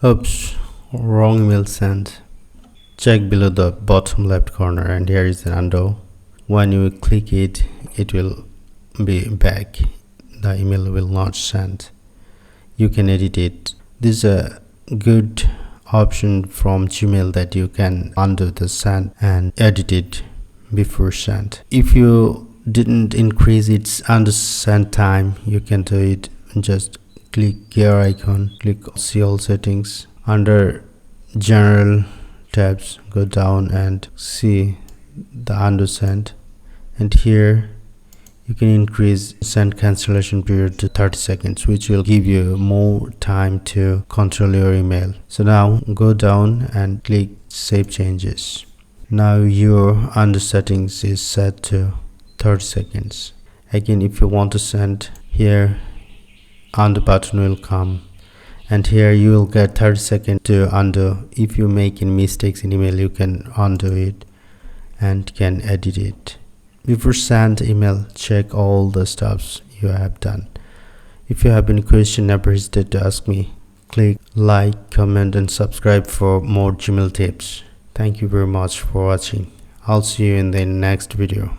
Oops, wrong email sent. Check below the bottom left corner and here is an undo. When you click it, it will be back. The email will not send. You can edit it. This is a good option from Gmail that you can undo the send and edit it before send. If you didn't increase its undo send time, you can do it. Just click gear icon, click see all settings. Under general tabs, go down and see the undo send, and here you can increase send cancellation period to 30 seconds, which will give you more time to control your email. So now go down and click save changes. Now your undo settings is set to 30 seconds. Again, if you want to send, here undo button will come, and here you will get 30 seconds to undo. If you make any mistakes in email, you can undo it and can edit it. Before send email, check all the steps you have done. If you have any question, never hesitate to ask me. Click like, comment and subscribe for more Gmail tips. Thank you very much for watching. I'll see you in the next video.